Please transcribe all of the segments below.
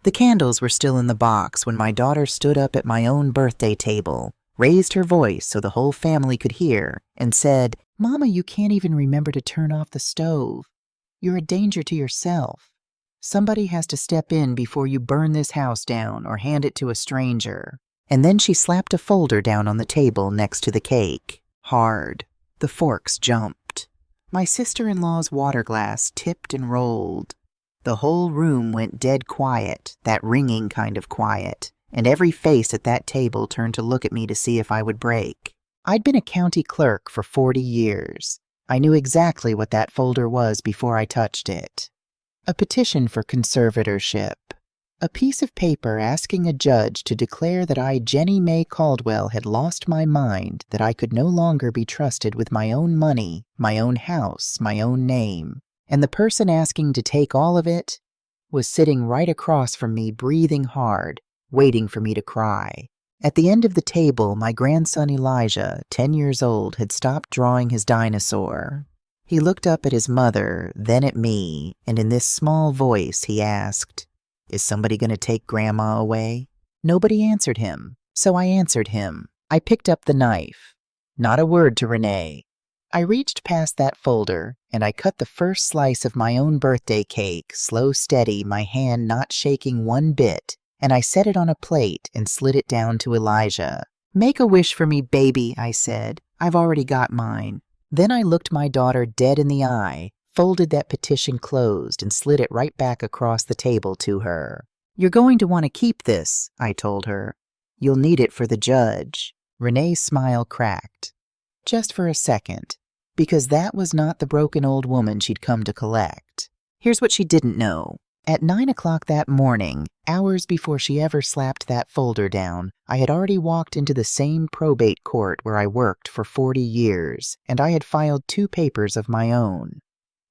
The candles were still in the box when my daughter stood up at my own birthday table, raised her voice so the whole family could hear, and said, "Mama, you can't even remember to turn off the stove. You're a danger to yourself. Somebody has to step in before you burn this house down or hand it to a stranger." And then she slapped a folder down on the table next to the cake. Hard. The forks jumped. My sister-in-law's water glass tipped and rolled. The whole room went dead quiet, that ringing kind of quiet, and every face at that table turned to look at me to see if I would break. I'd been a county clerk for 40 years. I knew exactly what that folder was before I touched it. A petition for conservatorship. A piece of paper asking a judge to declare that I, Jenny Mae Caldwell, had lost my mind, that I could no longer be trusted with my own money, my own house, my own name. And the person asking to take all of it was sitting right across from me, breathing hard, waiting for me to cry. At the end of the table, my grandson Elijah, 10 years old, had stopped drawing his dinosaur. He looked up at his mother, then at me, and in this small voice he asked, "Is somebody going to take Grandma away?" Nobody answered him, so I answered him. I picked up the knife. Not a word to Renee. I reached past that folder, and I cut the first slice of my own birthday cake, slow, steady, my hand not shaking one bit, and I set it on a plate and slid it down to Elijah. "Make a wish for me, baby," I said. "I've already got mine." Then I looked my daughter dead in the eye, folded that petition closed, and slid it right back across the table to her. "You're going to want to keep this," I told her. "You'll need it for the judge." Renee's smile cracked. Just for a second, because that was not the broken old woman she'd come to collect. Here's what she didn't know. At 9 o'clock that morning, hours before she ever slapped that folder down, I had already walked into the same probate court where I worked for 40 years, and I had filed 2 papers of my own.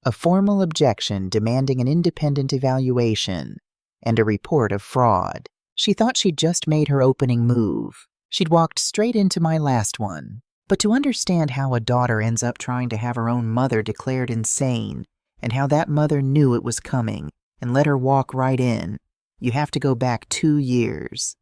A formal objection demanding an independent evaluation, and a report of fraud. She thought she'd just made her opening move. She'd walked straight into my last one. But to understand how a daughter ends up trying to have her own mother declared insane, and how that mother knew it was coming and let her walk right in, you have to go back 2 years.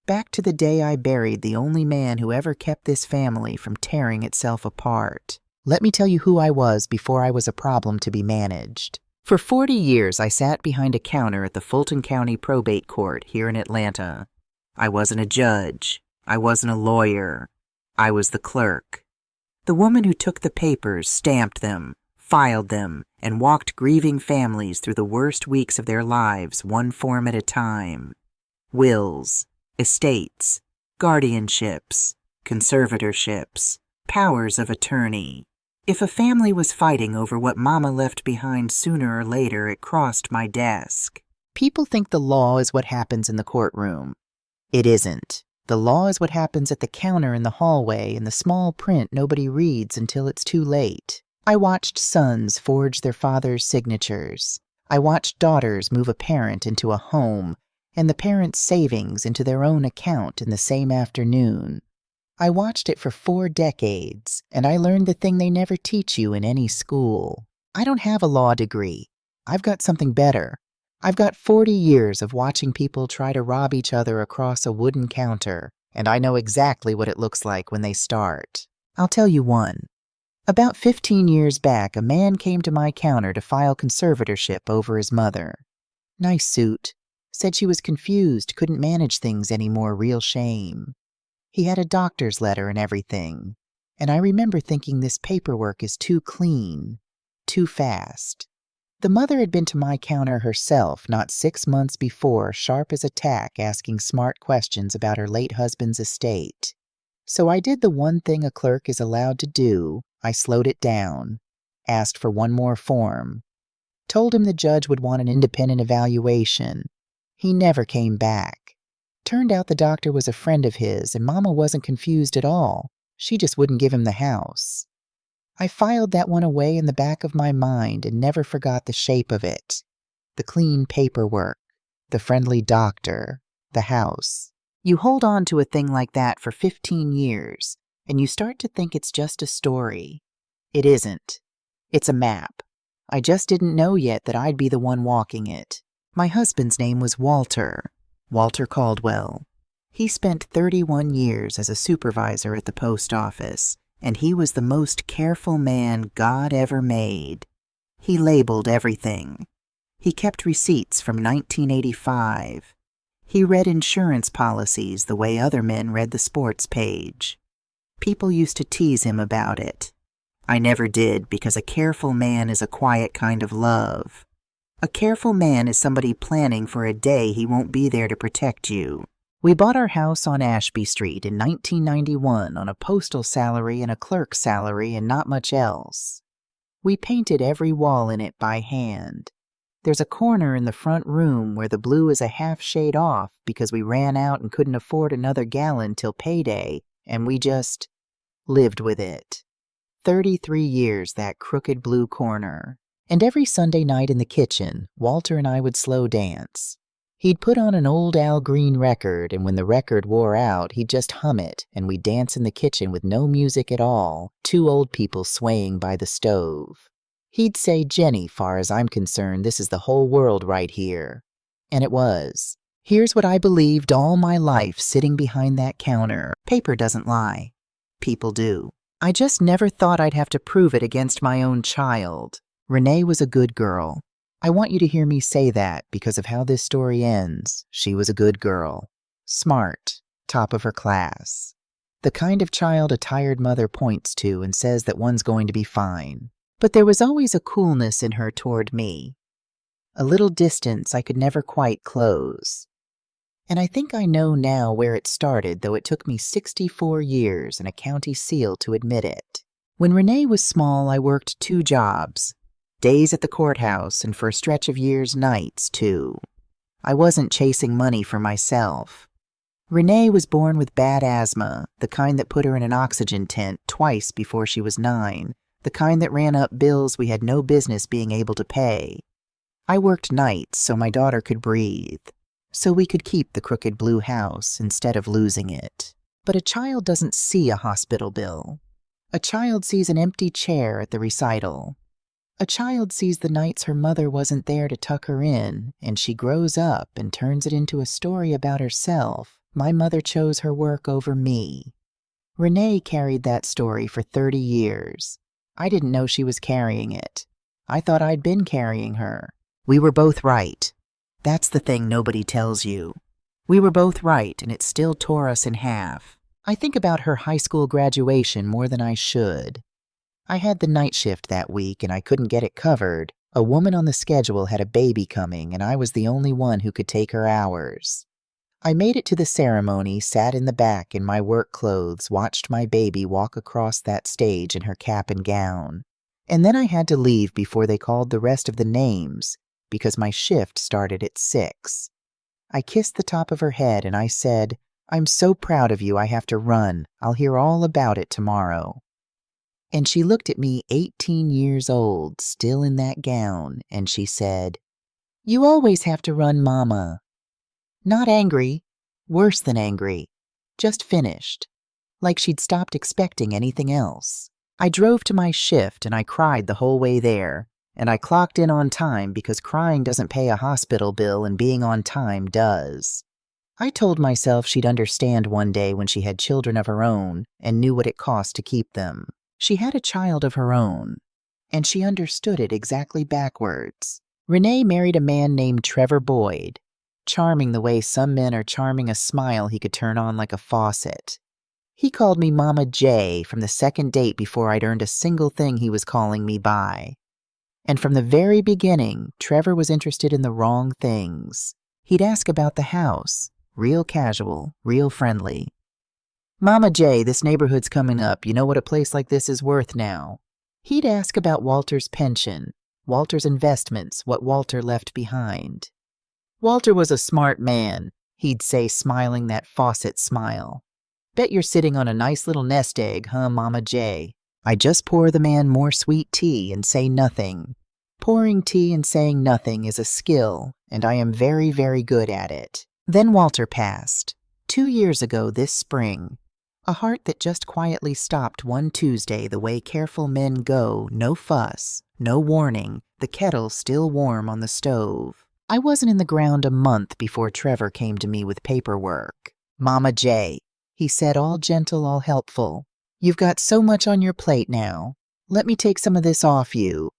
Back to the day I buried the only man who ever kept this family from tearing itself apart. Let me tell you who I was before I was a problem to be managed. For 40 years, I sat behind a counter at the Fulton County Probate Court here in Atlanta. I wasn't a judge. I wasn't a lawyer. I was the clerk. The woman who took the papers, stamped them, filed them, and walked grieving families through the worst weeks of their lives, one form at a time. Wills, estates, guardianships, conservatorships, powers of attorney. If a family was fighting over what Mama left behind, sooner or later it crossed my desk. People think the law is what happens in the courtroom. It isn't. The law is what happens at the counter in the hallway in the small print nobody reads until it's too late. I watched sons forge their father's signatures. I watched daughters move a parent into a home and the parent's savings into their own account in the same afternoon. I watched it for 4 decades, and I learned the thing they never teach you in any school. I don't have a law degree. I've got something better. I've got 40 years of watching people try to rob each other across a wooden counter, and I know exactly what it looks like when they start. I'll tell you one. About 15 years back, a man came to my counter to file conservatorship over his mother. Nice suit. Said she was confused, couldn't manage things anymore, real shame. He had a doctor's letter and everything, and I remember thinking this paperwork is too clean, too fast. The mother had been to my counter herself not 6 months before, sharp as a tack, asking smart questions about her late husband's estate. So I did the one thing a clerk is allowed to do. I slowed it down, asked for one more form, told him the judge would want an independent evaluation. He never came back. Turned out the doctor was a friend of his, and Mama wasn't confused at all. She just wouldn't give him the house. I filed that one away in the back of my mind and never forgot the shape of it. The clean paperwork, the friendly doctor, the house. You hold on to a thing like that for 15 years, and you start to think it's just a story. It isn't. It's a map. I just didn't know yet that I'd be the one walking it. My husband's name was Walter Caldwell. He spent 31 years as a supervisor at the post office, and he was the most careful man God ever made. He labeled everything. He kept receipts from 1985. He read insurance policies the way other men read the sports page. People used to tease him about it. I never did, because a careful man is a quiet kind of love. A careful man is somebody planning for a day he won't be there to protect you. We bought our house on Ashby Street in 1991 on a postal salary and a clerk's salary and not much else. We painted every wall in it by hand. There's a corner in the front room where the blue is a half shade off because we ran out and couldn't afford another gallon till payday, and we just lived with it. 33 years, that crooked blue corner. And every Sunday night in the kitchen, Walter and I would slow dance. He'd put on an old Al Green record, and when the record wore out, he'd just hum it, and we'd dance in the kitchen with no music at all, two old people swaying by the stove. He'd say, "Jenny, far as I'm concerned, this is the whole world right here." And it was. Here's what I believed all my life sitting behind that counter. Paper doesn't lie. People do. I just never thought I'd have to prove it against my own child. Renee was a good girl. I want you to hear me say that because of how this story ends. She was a good girl. Smart. Top of her class. The kind of child a tired mother points to and says that one's going to be fine. But there was always a coolness in her toward me. A little distance I could never quite close. And I think I know now where it started, though it took me 64 years and a county seal to admit it. When Renee was small, I worked 2 jobs. Days at the courthouse, and for a stretch of years, nights, too. I wasn't chasing money for myself. Renee was born with bad asthma, the kind that put her in an oxygen tent twice before she was 9, the kind that ran up bills we had no business being able to pay. I worked nights so my daughter could breathe, so we could keep the crooked blue house instead of losing it. But a child doesn't see a hospital bill. A child sees an empty chair at the recital. A child sees the nights her mother wasn't there to tuck her in, and she grows up and turns it into a story about herself. My mother chose her work over me. Renee carried that story for 30 years. I didn't know she was carrying it. I thought I'd been carrying her. We were both right. That's the thing nobody tells you. We were both right, and it still tore us in half. I think about her high school graduation more than I should. I had the night shift that week, and I couldn't get it covered. A woman on the schedule had a baby coming, and I was the only one who could take her hours. I made it to the ceremony, sat in the back in my work clothes, watched my baby walk across that stage in her cap and gown. And then I had to leave before they called the rest of the names, because my shift started at 6. I kissed the top of her head, and I said, "I'm so proud of you I have to run. I'll hear all about it tomorrow." And she looked at me 18 years old, still in that gown, and she said, "You always have to run, Mama." Not angry, worse than angry, just finished, like she'd stopped expecting anything else. I drove to my shift and I cried the whole way there, and I clocked in on time because crying doesn't pay a hospital bill and being on time does. I told myself she'd understand one day when she had children of her own and knew what it cost to keep them. She had a child of her own, and she understood it exactly backwards. Renee married a man named Trevor Boyd, charming the way some men are charming a smile he could turn on like a faucet. He called me Mama J from the second date before I'd earned a single thing he was calling me by. And from the very beginning, Trevor was interested in the wrong things. He'd ask about the house, real casual, real friendly. "Mama J, this neighborhood's coming up. You know what a place like this is worth now." He'd ask about Walter's pension, Walter's investments, what Walter left behind. "Walter was a smart man," he'd say, smiling that faucet smile. "Bet you're sitting on a nice little nest egg, huh, Mama J?" I just pour the man more sweet tea and say nothing. Pouring tea and saying nothing is a skill, and I am very, very good at it. Then Walter passed. 2 years ago this spring. A heart that just quietly stopped one Tuesday the way careful men go, no fuss, no warning, the kettle still warm on the stove. I wasn't in the ground a month before Trevor came to me with paperwork. "Mama J," he said, all gentle, all helpful. "You've got so much on your plate now. Let me take some of this off you.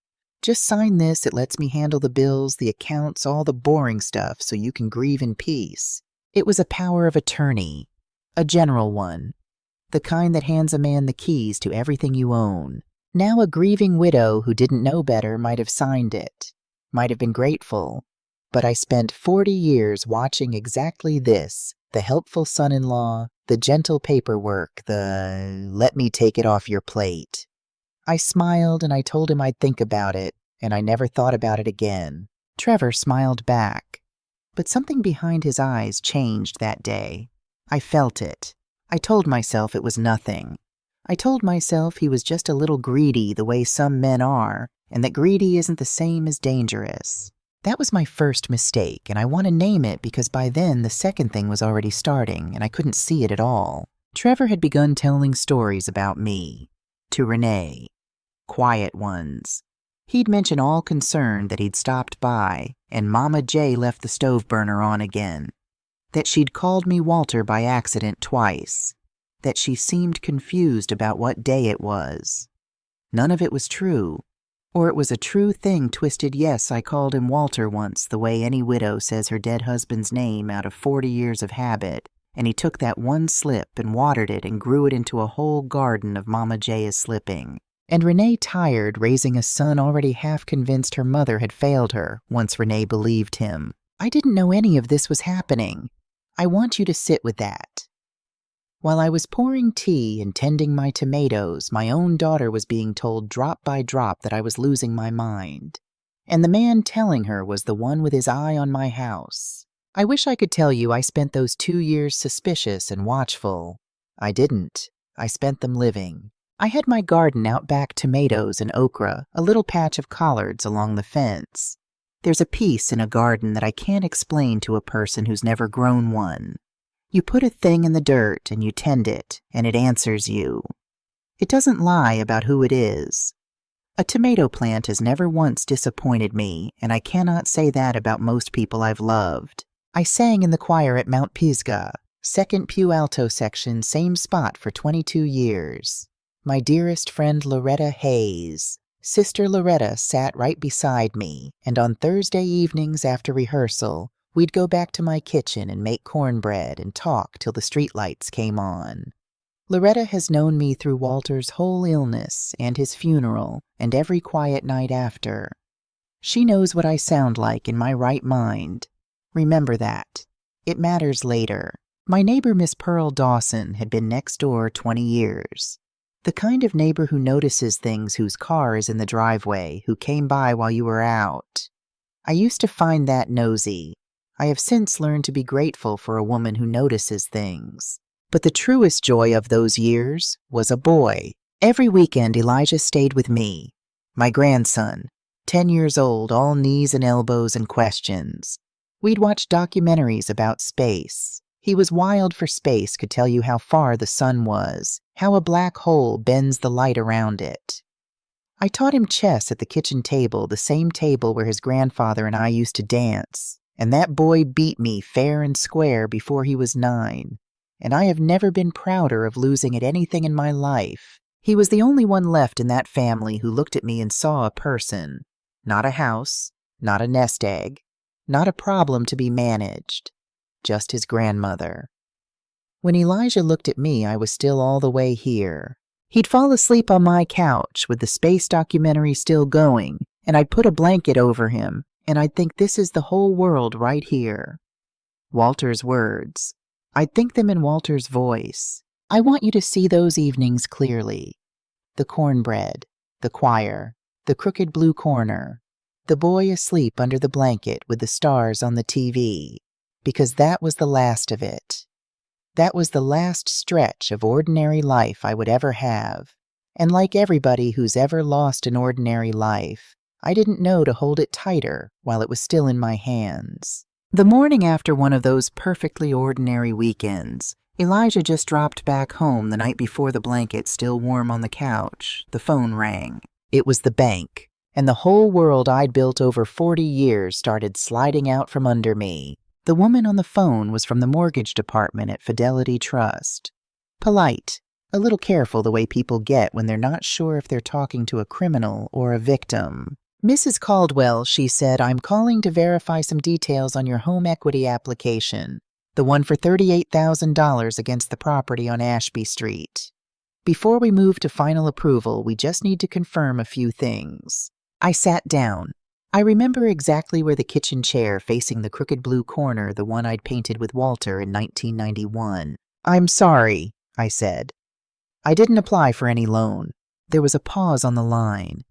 Just sign this. It lets me handle the bills, the accounts, all the boring stuff so you can grieve in peace." It was a power of attorney, a general one, the kind that hands a man the keys to everything you own. Now a grieving widow who didn't know better might have signed it, might have been grateful, but I spent 40 years watching exactly this, the helpful son-in-law, the gentle paperwork, the "let me take it off your plate." I smiled and I told him I'd think about it, and I never thought about it again. Trevor smiled back, but something behind his eyes changed that day. I felt it. I told myself it was nothing. I told myself he was just a little greedy the way some men are, and that greedy isn't the same as dangerous. That was my first mistake, and I want to name it because by then the second thing was already starting, and I couldn't see it at all. Trevor had begun telling stories about me. To Renee. Quiet ones. He'd mention all concerned that he'd stopped by, and Mama J left the stove burner on again. That she'd called me Walter by accident twice. That she seemed confused about what day it was. None of it was true. Or it was a true thing twisted. Yes, I called him Walter once, the way any widow says her dead husband's name out of 40 years of habit, and he took that one slip and watered it and grew it into a whole garden of Mama J slipping. And Renee tired raising a son already half convinced her mother had failed her once Renee believed him. I didn't know any of this was happening. I want you to sit with that. While I was pouring tea and tending my tomatoes, my own daughter was being told drop by drop that I was losing my mind. And the man telling her was the one with his eye on my house. I wish I could tell you I spent those 2 years suspicious and watchful. I didn't. I spent them living. I had my garden out back, tomatoes and okra, a little patch of collards along the fence. There's a peace in a garden that I can't explain to a person who's never grown one. You put a thing in the dirt and you tend it, and it answers you. It doesn't lie about who it is. A tomato plant has never once disappointed me, and I cannot say that about most people I've loved. I sang in the choir at Mount Pisgah, second pew alto section, same spot for 22 years. My dearest friend Loretta Hayes. Sister Loretta sat right beside me, and on Thursday evenings after rehearsal, we'd go back to my kitchen and make cornbread and talk till the streetlights came on. Loretta has known me through Walter's whole illness and his funeral and every quiet night after. She knows what I sound like in my right mind. Remember that. It matters later. My neighbor Miss Pearl Dawson had been next door 20 years. The kind of neighbor who notices things whose car is in the driveway, who came by while you were out. I used to find that nosy. I have since learned to be grateful for a woman who notices things. But the truest joy of those years was a boy. Every weekend Elijah stayed with me. My grandson, 10 years old, all knees and elbows and questions. We'd watch documentaries about space. He was wild for space, could tell you how far the sun was, how a black hole bends the light around it. I taught him chess at the kitchen table, the same table where his grandfather and I used to dance, and that boy beat me fair and square before he was 9, and I have never been prouder of losing at anything in my life. He was the only one left in that family who looked at me and saw a person, not a house, not a nest egg, not a problem to be managed. Just his grandmother. When Elijah looked at me, I was still all the way here. He'd fall asleep on my couch with the space documentary still going, and I'd put a blanket over him, and I'd think this is the whole world right here. Walter's words. I'd think them in Walter's voice. I want you to see those evenings clearly. The cornbread, the choir, the crooked blue corner, the boy asleep under the blanket with the stars on the TV. Because that was the last of it. That was the last stretch of ordinary life I would ever have. And like everybody who's ever lost an ordinary life, I didn't know to hold it tighter while it was still in my hands. The morning after one of those perfectly ordinary weekends, Elijah just dropped back home the night before, the blanket still warm on the couch. The phone rang. It was the bank, and the whole world I'd built over 40 years started sliding out from under me. The woman on the phone was from the mortgage department at Fidelity Trust. Polite, a little careful the way people get when they're not sure if they're talking to a criminal or a victim. "Mrs. Caldwell," she said, "I'm calling to verify some details on your home equity application, the one for $38,000 against the property on Ashby Street. Before we move to final approval, we just need to confirm a few things." I sat down. I remember exactly where the kitchen chair facing the crooked blue corner, the one I'd painted with Walter in 1991. "I'm sorry," I said. "I didn't apply for any loan." There was a pause on the line,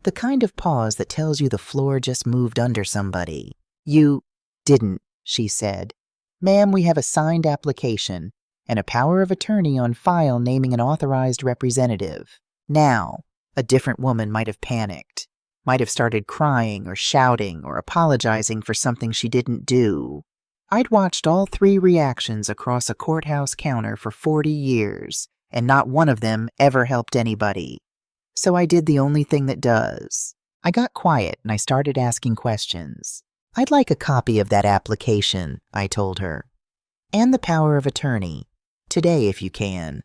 the kind of pause that tells you the floor just moved under somebody. "You didn't," she said. "Ma'am, we have a signed application and a power of attorney on file naming an authorized representative." Now, a different woman might have panicked, might have started crying or shouting or apologizing for something she didn't do. I'd watched all three reactions across a courthouse counter for 40 years, and not one of them ever helped anybody. So I did the only thing that does. I got quiet and I started asking questions. "I'd like a copy of that application," I told her. "And the power of attorney. Today, if you can.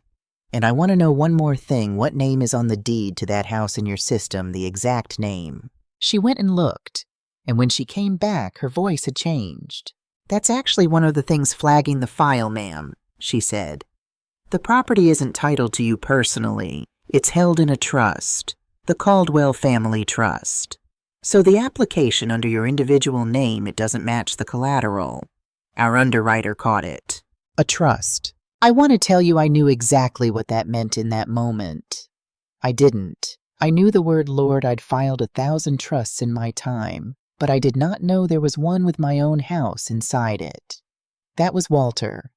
And I want to know one more thing. What name is on the deed to that house in your system, the exact name?" She went and looked, and when she came back, her voice had changed. "That's actually one of the things flagging the file, ma'am," she said. "The property isn't titled to you personally. It's held in a trust, the Caldwell Family Trust. So the application under your individual name, it doesn't match the collateral. Our underwriter caught it." A trust. I want to tell you I knew exactly what that meant in that moment. I didn't. I knew the word Lord. I'd filed 1,000 trusts in my time, but I did not know there was one with my own house inside it. That was Walter.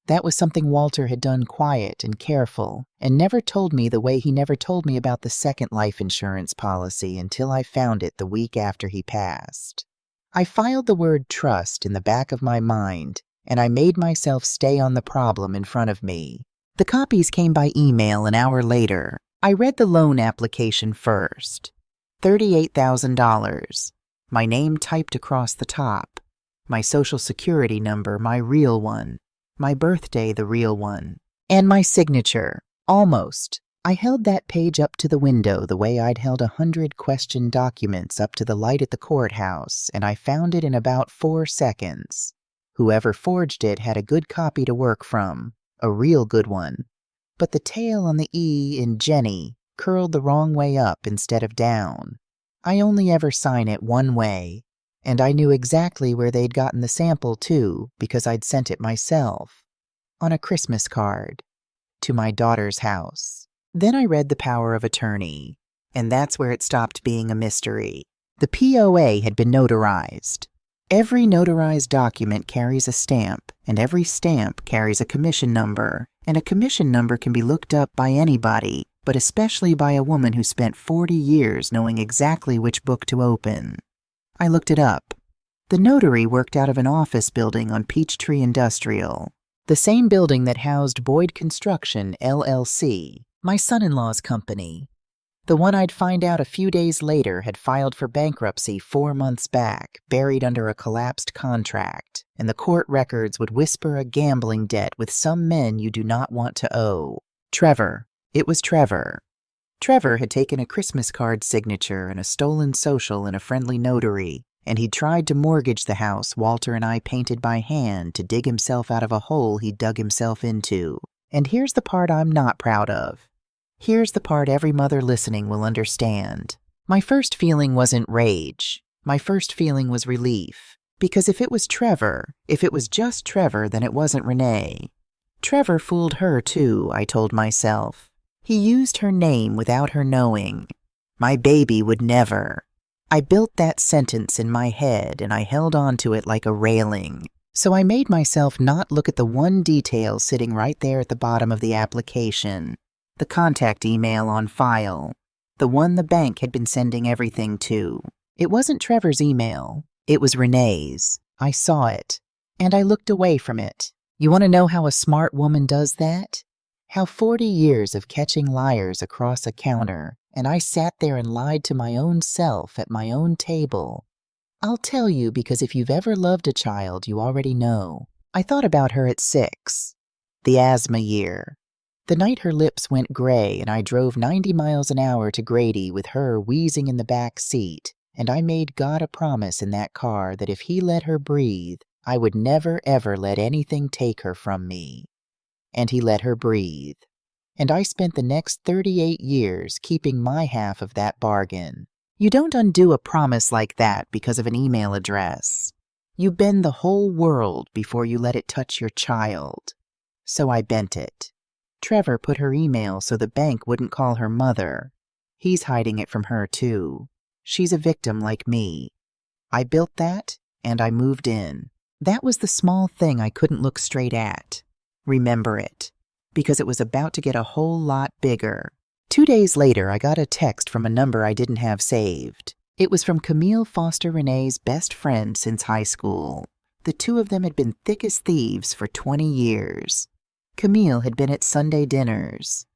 That was something Walter had done quiet and careful, and never told me the way he never told me about the second life insurance policy until I found it the week after he passed. I filed the word trust in the back of my mind, and I made myself stay on the problem in front of me. The copies came by email an hour later. I read the loan application first. $38,000. My name typed across the top. My social security number, my real one. My birthday, the real one. And my signature. Almost. I held that page up to the window the way I'd held 100 question documents up to the light at the courthouse, and I found it in about 4 seconds. Whoever forged it had a good copy to work from, a real good one. But the tail on the E in Jenny curled the wrong way up instead of down. I only ever sign it one way, and I knew exactly where they'd gotten the sample too, because I'd sent it myself. On a Christmas card. To my daughter's house. Then I read the power of attorney, and that's where it stopped being a mystery. The POA had been notarized. Every notarized document carries a stamp, and every stamp carries a commission number, and a commission number can be looked up by anybody, but especially by a woman who spent 40 years knowing exactly which book to open. I looked it up. The notary worked out of an office building on Peachtree Industrial, the same building that housed Boyd Construction, LLC, my son-in-law's company. The one I'd find out a few days later had filed for bankruptcy 4 months back, buried under a collapsed contract, and the court records would whisper a gambling debt with some men you do not want to owe. Trevor. It was Trevor. Trevor had taken a Christmas card signature and a stolen social in a friendly notary, and he'd tried to mortgage the house Walter and I painted by hand to dig himself out of a hole he'd dug himself into. And here's the part I'm not proud of. Here's the part every mother listening will understand. My first feeling wasn't rage. My first feeling was relief. Because if it was Trevor, if it was just Trevor, then it wasn't Renee. Trevor fooled her too, I told myself. He used her name without her knowing. My baby would never. I built that sentence in my head and I held on to it like a railing. So I made myself not look at the one detail sitting right there at the bottom of the application. The contact email on file, the one the bank had been sending everything to. It wasn't Trevor's email. It was Renee's. I saw it, and I looked away from it. You want to know how a smart woman does that? How 40 years of catching liars across a counter and I sat there and lied to my own self at my own table. I'll tell you because if you've ever loved a child, you already know. I thought about her at 6, the asthma year. The night her lips went gray and I drove 90 miles an hour to Grady with her wheezing in the back seat, and I made God a promise in that car that if he let her breathe, I would never ever let anything take her from me. And he let her breathe. And I spent the next 38 years keeping my half of that bargain. You don't undo a promise like that because of an email address. You bend the whole world before you let it touch your child. So I bent it. Trevor put her email so the bank wouldn't call her mother. He's hiding it from her, too. She's a victim like me. I built that, and I moved in. That was the small thing I couldn't look straight at. Remember it. Because it was about to get a whole lot bigger. 2 days later, I got a text from a number I didn't have saved. It was from Camille Foster Renee's best friend since high school. The two of them had been thick as thieves for 20 years. Camille had been at Sunday dinners.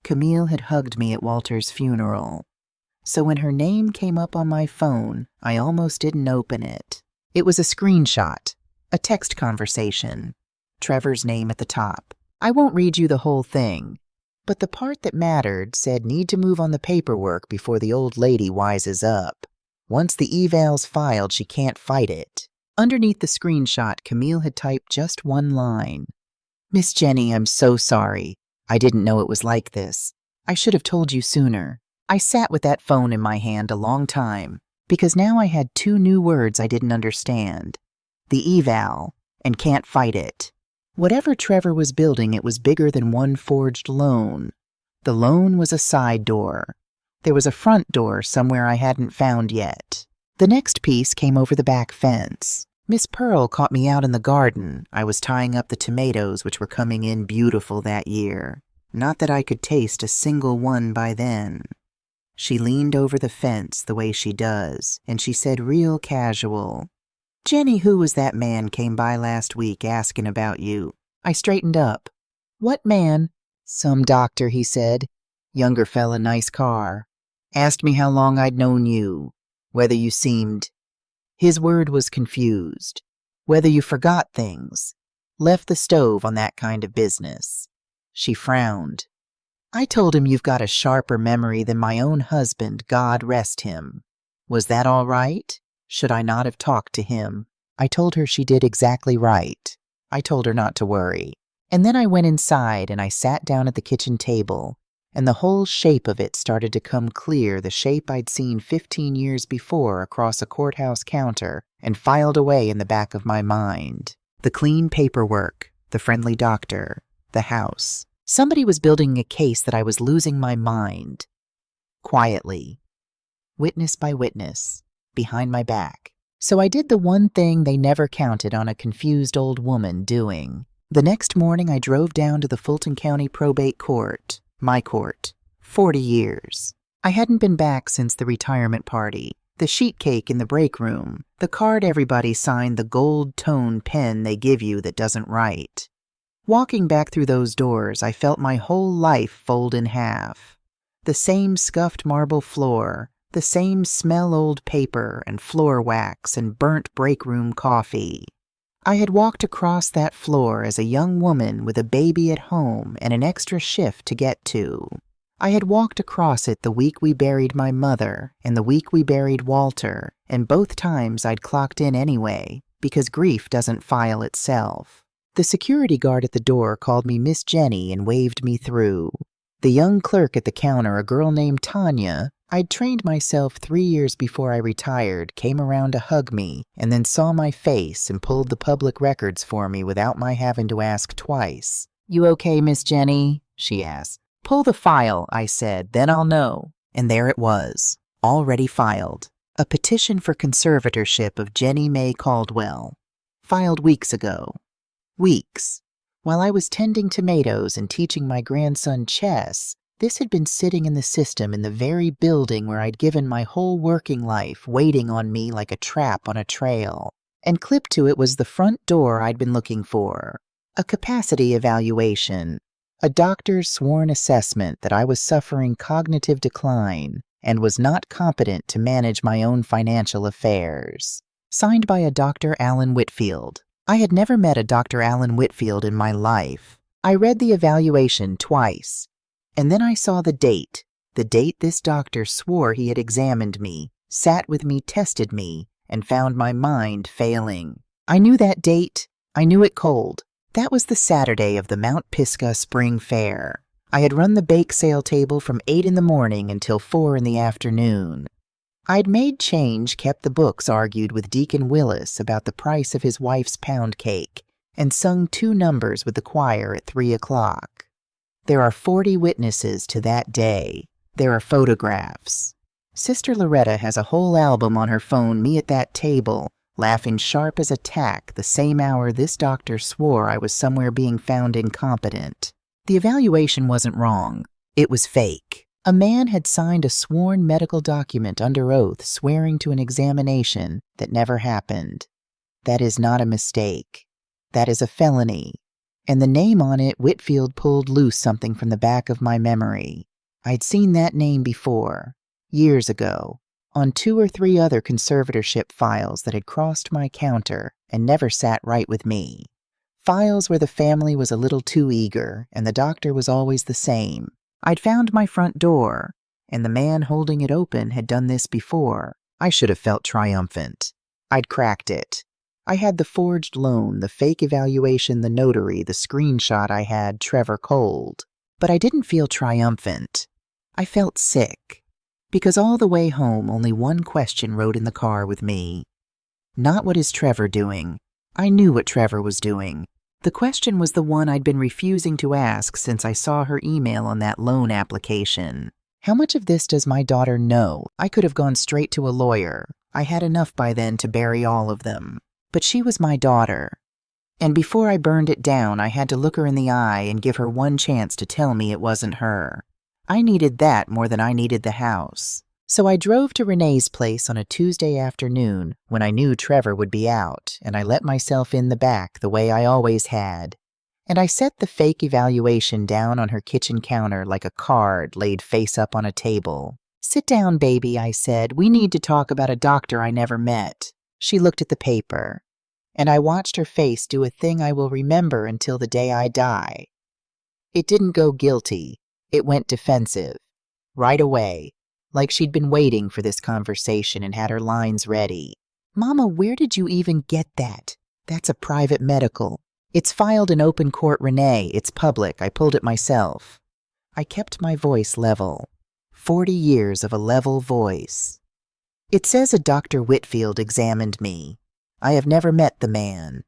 Camille had hugged me at Walter's funeral. So when her name came up on my phone, I almost didn't open it. It was a screenshot, a text conversation. Trevor's name at the top. I won't read you the whole thing, but the part that mattered said need to move on the paperwork before the old lady wises up. Once the eval's filed, she can't fight it. Underneath the screenshot, Camille had typed just one line. Miss Jenny, I'm so sorry. I didn't know it was like this. I should have told you sooner. I sat with that phone in my hand a long time, because now I had 2 new words I didn't understand. The eval, and can't fight it. Whatever Trevor was building, it was bigger than one forged loan. The loan was a side door. There was a front door somewhere I hadn't found yet. The next piece came over the back fence. Miss Pearl caught me out in the garden. I was tying up the tomatoes which were coming in beautiful that year. Not that I could taste a single one by then. She leaned over the fence the way she does, and she said real casual, Jenny, who was that man came by last week asking about you? I straightened up. What man? Some doctor, he said. Younger fella, nice car. Asked me how long I'd known you. Whether you seemed... His word was confused. Whether you forgot things. Left the stove on that kind of business. She frowned. I told him you've got a sharper memory than my own husband, God rest him. Was that all right? Should I not have talked to him? I told her she did exactly right. I told her not to worry. And then I went inside and I sat down at the kitchen table, and the whole shape of it started to come clear, the shape I'd seen 15 years before across a courthouse counter and filed away in the back of my mind. The clean paperwork, the friendly doctor, the house. Somebody was building a case that I was losing my mind. Quietly. Witness by witness. Behind my back. So I did the one thing they never counted on a confused old woman doing. The next morning I drove down to the Fulton County Probate Court, my court, 40 years. I hadn't been back since the retirement party, the sheet cake in the break room, the card everybody signed, the gold-tone pen they give you that doesn't write. Walking back through those doors, I felt my whole life fold in half. The same scuffed marble floor, the same smell-old paper and floor wax and burnt break-room coffee. I had walked across that floor as a young woman with a baby at home and an extra shift to get to. I had walked across it the week we buried my mother and the week we buried Walter, and both times I'd clocked in anyway, because grief doesn't file itself. The security guard at the door called me Miss Jenny and waved me through. The young clerk at the counter, a girl named Tanya, I'd trained myself 3 years before I retired, came around to hug me, and then saw my face and pulled the public records for me without my having to ask twice. You okay, Miss Jenny? She asked. Pull the file, I said, then I'll know. And there it was, already filed. A petition for conservatorship of Jenny Mae Caldwell. Filed weeks ago. Weeks. While I was tending tomatoes and teaching my grandson chess, this had been sitting in the system in the very building where I'd given my whole working life, waiting on me like a trap on a trail. And clipped to it was the front door I'd been looking for. A capacity evaluation. A doctor's sworn assessment that I was suffering cognitive decline and was not competent to manage my own financial affairs. Signed by a Dr. Alan Whitfield. I had never met a Dr. Alan Whitfield in my life. I read the evaluation twice, and then I saw the date this doctor swore he had examined me, sat with me, tested me, and found my mind failing. I knew that date. I knew it cold. That was the Saturday of the Mount Pisgah Spring Fair. I had run the bake sale table from 8 in the morning until 4 in the afternoon. I'd made change, kept the books, argued with Deacon Willis about the price of his wife's pound cake, and sung 2 numbers with the choir at 3 o'clock. There are 40 witnesses to that day. There are photographs. Sister Loretta has a whole album on her phone, me at that table, laughing sharp as a tack the same hour this doctor swore I was somewhere being found incompetent. The evaluation wasn't wrong. It was fake. A man had signed a sworn medical document under oath swearing to an examination that never happened. That is not a mistake. That is a felony. And the name on it, Whitfield pulled loose something from the back of my memory. I'd seen that name before, years ago, on 2 or 3 other conservatorship files that had crossed my counter and never sat right with me. Files where the family was a little too eager and the doctor was always the same. I'd found my front door, and the man holding it open had done this before. I should have felt triumphant. I'd cracked it. I had the forged loan, the fake evaluation, the notary, the screenshot I had Trevor cold. But I didn't feel triumphant. I felt sick. Because all the way home, only one question rode in the car with me. Not what is Trevor doing? I knew what Trevor was doing. The question was the one I'd been refusing to ask since I saw her email on that loan application. How much of this does my daughter know? I could have gone straight to a lawyer. I had enough by then to bury all of them. But she was my daughter. And before I burned it down, I had to look her in the eye and give her one chance to tell me it wasn't her. I needed that more than I needed the house. So I drove to Renee's place on a Tuesday afternoon when I knew Trevor would be out, and I let myself in the back the way I always had. And I set the fake evaluation down on her kitchen counter like a card laid face up on a table. "Sit down, baby," I said. "We need to talk about a doctor I never met." She looked at the paper, and I watched her face do a thing I will remember until the day I die. It didn't go guilty. It went defensive. Right away. Like she'd been waiting for this conversation and had her lines ready. "Mama, where did you even get that? That's a private medical. It's filed in open court, Renee. It's public. I pulled it myself." I kept my voice level. 40 years of a level voice. "It says a Dr. Whitfield examined me. I have never met the man.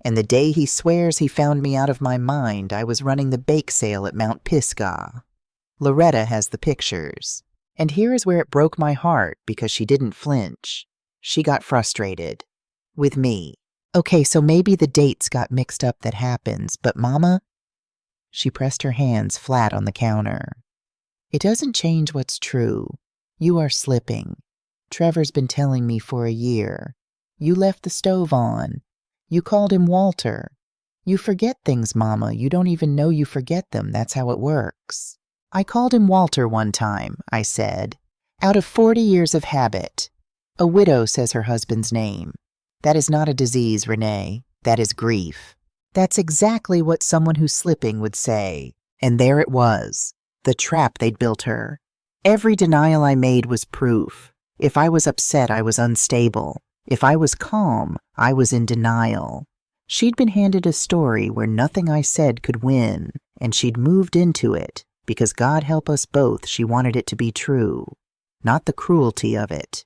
And the day he swears he found me out of my mind, I was running the bake sale at Mount Pisgah. Loretta has the pictures. And here is where it broke my heart because she didn't flinch. She got frustrated. With me. Okay, so maybe the dates got mixed up, that happens, but Mama?" She pressed her hands flat on the counter. "It doesn't change what's true. You are slipping. Trevor's been telling me for a year. You left the stove on. You called him Walter. You forget things, Mama. You don't even know you forget them. That's how it works." "I called him Walter one time," I said, "out of 40 years of habit. A widow says her husband's name. That is not a disease, Renee. That is grief. That's exactly what someone who's slipping would say. And there it was, the trap they'd built her. Every denial I made was proof. If I was upset, I was unstable. If I was calm, I was in denial. She'd been handed a story where nothing I said could win, and she'd moved into it. Because God help us both, she wanted it to be true. Not the cruelty of it.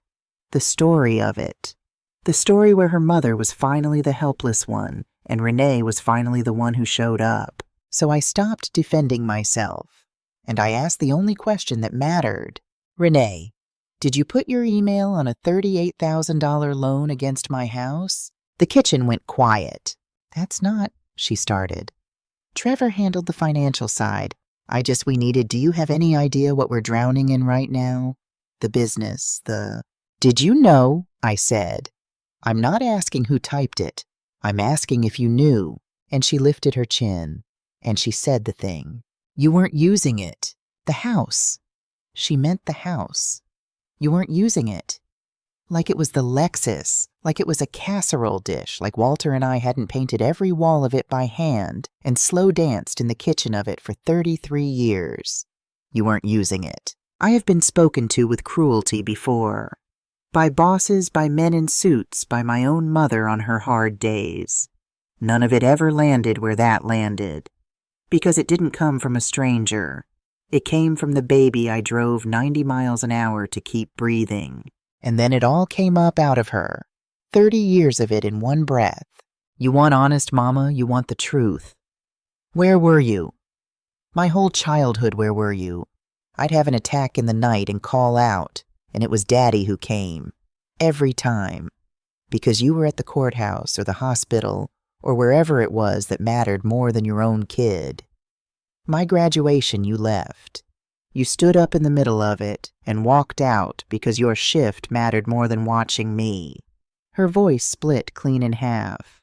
The story of it. The story where her mother was finally the helpless one, and Renee was finally the one who showed up. So I stopped defending myself, and I asked the only question that mattered. "Renee, did you put your email on a $38,000 loan against my house?" The kitchen went quiet. "That's not," she started. "Trevor handled the financial side. We needed, do you have any idea what we're drowning in right now? The business, Did you know?" I said. "I'm not asking who typed it. I'm asking if you knew." And she lifted her chin, and she said the thing. You weren't using it. The house. She meant the house. You weren't using it. Like it was the Lexus, like it was a casserole dish, like Walter and I hadn't painted every wall of it by hand and slow danced in the kitchen of it for 33 years. You weren't using it. I have been spoken to with cruelty before. By bosses, by men in suits, by my own mother on her hard days. None of it ever landed where that landed. Because it didn't come from a stranger. It came from the baby I drove 90 miles an hour to keep breathing. And then it all came up out of her. 30 years of it in one breath. You want honest, Mama, you want the truth. Where were you? My whole childhood, where were you? I'd have an attack in the night and call out, and it was Daddy who came. Every time. Because you were at the courthouse or the hospital or wherever it was that mattered more than your own kid. My graduation, you left. You stood up in the middle of it and walked out because your shift mattered more than watching me. Her voice split clean in half.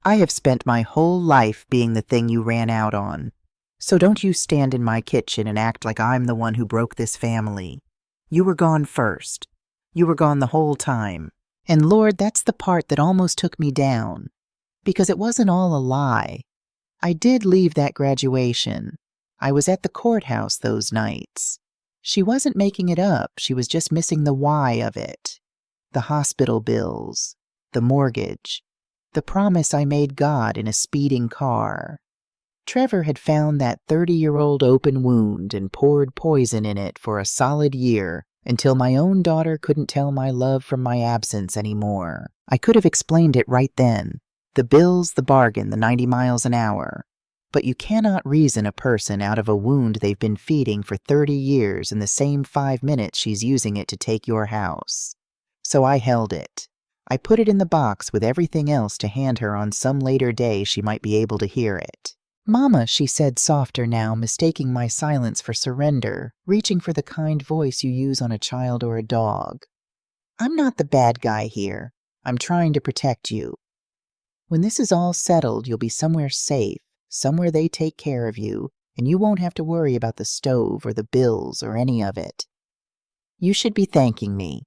I have spent my whole life being the thing you ran out on. So don't you stand in my kitchen and act like I'm the one who broke this family. You were gone first. You were gone the whole time. And Lord, that's the part that almost took me down. Because it wasn't all a lie. I did leave that graduation. I was at the courthouse those nights. She wasn't making it up. She was just missing the why of it. The hospital bills. The mortgage. The promise I made God in a speeding car. Trevor had found that 30-year-old open wound and poured poison in it for a solid year until my own daughter couldn't tell my love from my absence anymore. I could have explained it right then. The bills, the bargain, the 90 miles an hour. But you cannot reason a person out of a wound they've been feeding for 30 years in the same 5 minutes she's using it to take your house. So I held it. I put it in the box with everything else to hand her on some later day she might be able to hear it. Mama, she said softer now, mistaking my silence for surrender, reaching for the kind voice you use on a child or a dog. I'm not the bad guy here. I'm trying to protect you. When this is all settled, you'll be somewhere safe. Somewhere they take care of you, and you won't have to worry about the stove or the bills or any of it. You should be thanking me.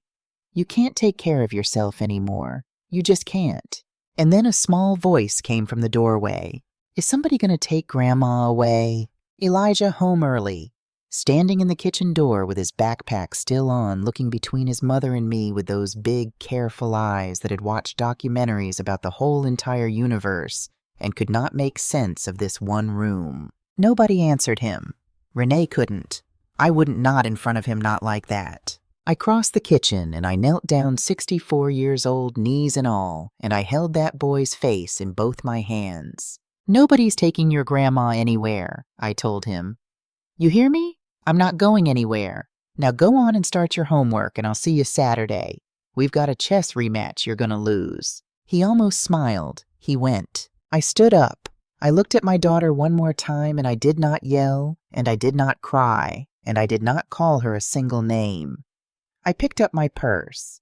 You can't take care of yourself anymore. You just can't. And then a small voice came from the doorway. Is somebody going to take Grandma away? Elijah home early, standing in the kitchen door with his backpack still on, looking between his mother and me with those big, careful eyes that had watched documentaries about the whole entire universe and could not make sense of this one room. Nobody answered him. Renee couldn't. I wouldn't nod in front of him, not like that. I crossed the kitchen and I knelt down 64 years old, knees and all, and I held that boy's face in both my hands. Nobody's taking your grandma anywhere, I told him. You hear me? I'm not going anywhere. Now go on and start your homework and I'll see you Saturday. We've got a chess rematch you're gonna lose. He almost smiled. He went. I stood up. I looked at my daughter one more time and I did not yell, and I did not cry, and I did not call her a single name. I picked up my purse,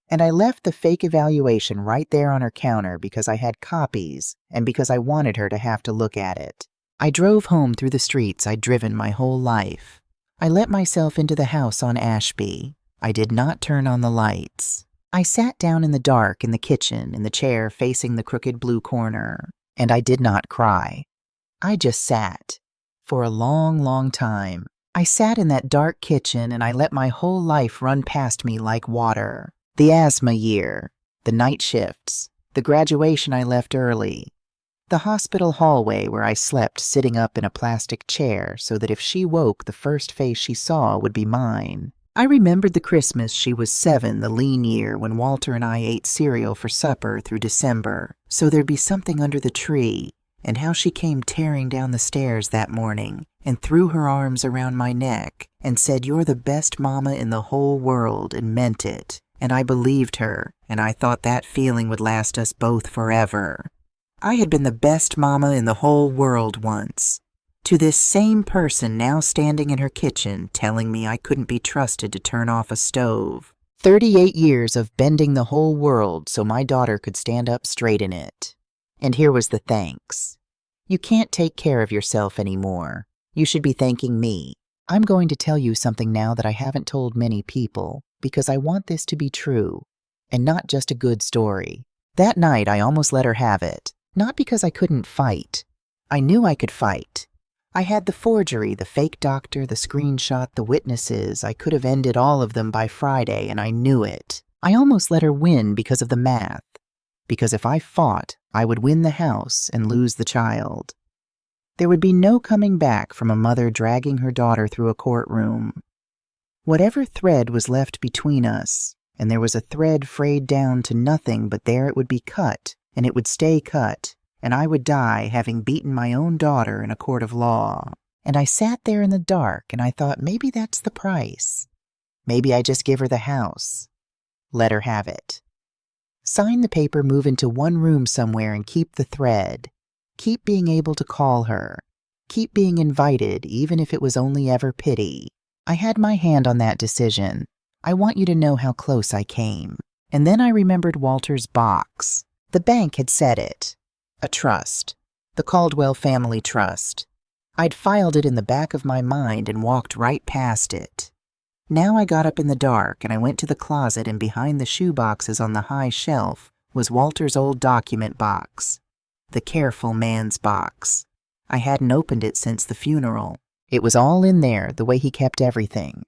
and I left the fake evaluation right there on her counter because I had copies and because I wanted her to have to look at it. I drove home through the streets I'd driven my whole life. I let myself into the house on Ashby. I did not turn on the lights. I sat down in the dark in the kitchen in the chair facing the crooked blue corner, and I did not cry. I just sat. For a long, long time. I sat in that dark kitchen and I let my whole life run past me like water. The asthma year, the night shifts, the graduation I left early, the hospital hallway where I slept sitting up in a plastic chair so that if she woke, the first face she saw would be mine. I remembered the Christmas she was 7, the lean year, when Walter and I ate cereal for supper through December, so there'd be something under the tree, and how she came tearing down the stairs that morning and threw her arms around my neck and said, "You're the best mama in the whole world," and meant it. And I believed her, and I thought that feeling would last us both forever. I had been the best mama in the whole world once. To this same person now standing in her kitchen telling me I couldn't be trusted to turn off a stove. 38 years of bending the whole world so my daughter could stand up straight in it. And here was the thanks. You can't take care of yourself anymore. You should be thanking me. I'm going to tell you something now that I haven't told many people, because I want this to be true, and not just a good story. That night, I almost let her have it. Not because I couldn't fight. I knew I could fight. I had the forgery, the fake doctor, the screenshot, the witnesses. I could have ended all of them by Friday, and I knew it. I almost let her win because of the math. Because if I fought, I would win the house and lose the child. There would be no coming back from a mother dragging her daughter through a courtroom. Whatever thread was left between us, and there was a thread frayed down to nothing, but there it would be cut, and it would stay cut, and I would die having beaten my own daughter in a court of law. And I sat there in the dark, and I thought, maybe that's the price. Maybe I just give her the house. Let her have it. Sign the paper, move into one room somewhere, and keep the thread. Keep being able to call her. Keep being invited, even if it was only ever pity. I had my hand on that decision. I want you to know how close I came. And then I remembered Walter's box. The bank had said it. A trust. The Caldwell Family Trust. I'd filed it in the back of my mind and walked right past it. Now I got up in the dark and I went to the closet, and behind the shoe boxes on the high shelf was Walter's old document box. The careful man's box. I hadn't opened it since the funeral. It was all in there, the way he kept everything.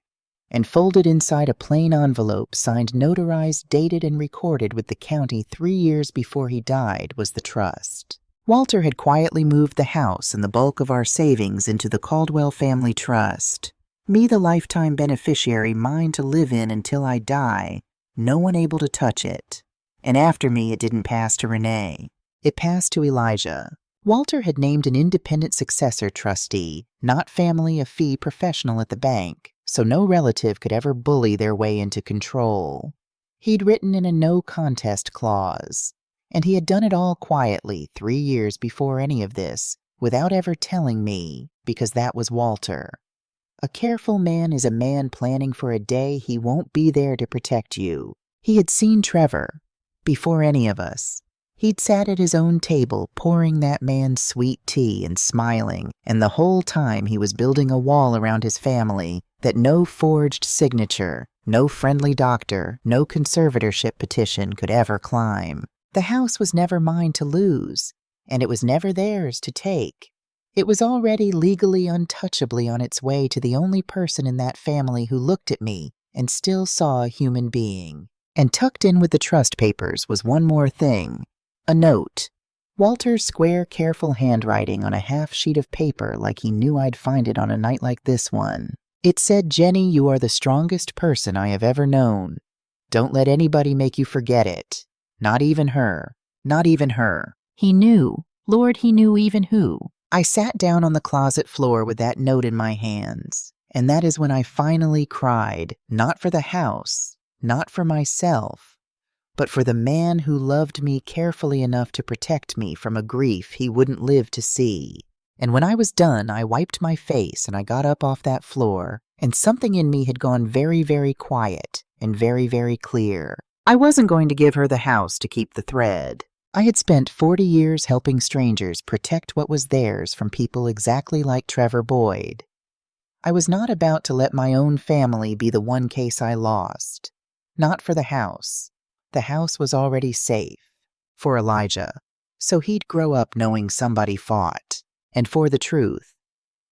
And folded inside a plain envelope, signed, notarized, dated, and recorded with the county 3 years before he died, was the trust. Walter had quietly moved the house and the bulk of our savings into the Caldwell Family Trust. Me, the lifetime beneficiary, mine to live in until I die, no one able to touch it. And after me, it didn't pass to Renee. It passed to Elijah. Walter had named an independent successor trustee, not family, a fee professional at the bank, so no relative could ever bully their way into control. He'd written in a no-contest clause, and he had done it all quietly 3 years before any of this, without ever telling me, because that was Walter. A careful man is a man planning for a day he won't be there to protect you. He had seen Trevor, before any of us. He'd sat at his own table, pouring that man's sweet tea and smiling, and the whole time he was building a wall around his family that no forged signature, no friendly doctor, no conservatorship petition could ever climb. The house was never mine to lose, and it was never theirs to take. It was already legally untouchably on its way to the only person in that family who looked at me and still saw a human being. And tucked in with the trust papers was one more thing. A note. Walter's square, careful handwriting on a half sheet of paper, like he knew I'd find it on a night like this one. It said, "Jenny, you are the strongest person I have ever known. Don't let anybody make you forget it. Not even her. Not even her." He knew. Lord, he knew even who. I sat down on the closet floor with that note in my hands, and that is when I finally cried, not for the house, not for myself, but for the man who loved me carefully enough to protect me from a grief he wouldn't live to see. And when I was done, I wiped my face and I got up off that floor, and something in me had gone very, very quiet and very, very clear. I wasn't going to give her the house to keep the thread. I had spent 40 years helping strangers protect what was theirs from people exactly like Trevor Boyd. I was not about to let my own family be the one case I lost. Not for the house. The house was already safe. For Elijah. So he'd grow up knowing somebody fought. And for the truth.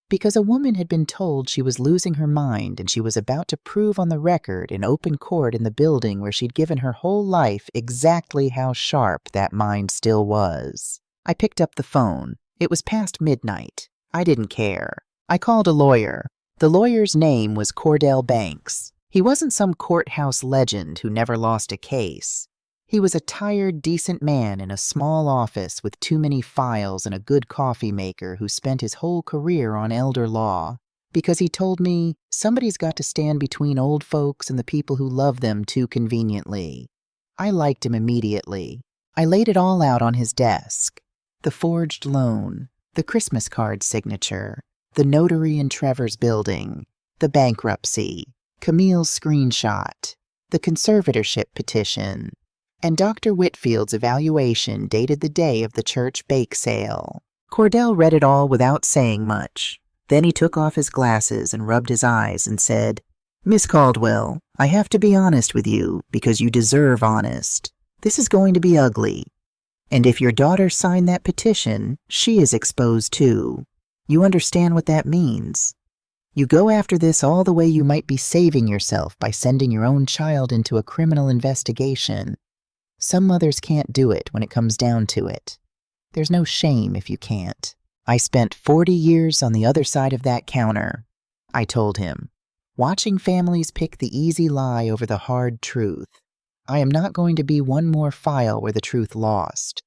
Because a woman had been told she was losing her mind and she was about to prove on the record in open court in the building where she'd given her whole life exactly how sharp that mind still was. I picked up the phone. It was past midnight. I didn't care. I called a lawyer. The lawyer's name was Cordell Banks. He wasn't some courthouse legend who never lost a case. He was a tired, decent man in a small office with too many files and a good coffee maker who spent his whole career on elder law. Because he told me, somebody's got to stand between old folks and the people who love them too conveniently. I liked him immediately. I laid it all out on his desk. The forged loan, the Christmas card signature, the notary in Trevor's building, the bankruptcy, Camille's screenshot, the conservatorship petition, and Dr. Whitfield's evaluation dated the day of the church bake sale. Cordell read it all without saying much. Then he took off his glasses and rubbed his eyes and said, "Miss Caldwell, I have to be honest with you because you deserve honest. This is going to be ugly. And if your daughter signed that petition, she is exposed too. You understand what that means? You go after this all the way you might be saving yourself by sending your own child into a criminal investigation. Some mothers can't do it when it comes down to it. There's no shame if you can't. I spent 40 years on the other side of that counter," I told him, "watching families pick the easy lie over the hard truth. I am not going to be one more file where the truth lost.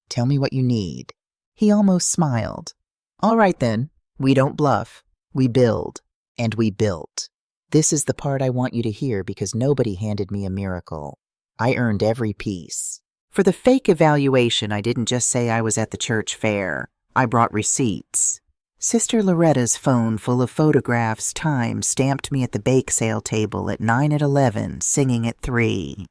Tell me what you need." He almost smiled. "All right then, we don't bluff. We build. And we built. This is the part I want you to hear because nobody handed me a miracle. I earned every piece. For the fake evaluation, I didn't just say I was at the church fair. I brought receipts. Sister Loretta's phone full of photographs time-stamped me at the bake sale table at 9 at 11, singing at 3.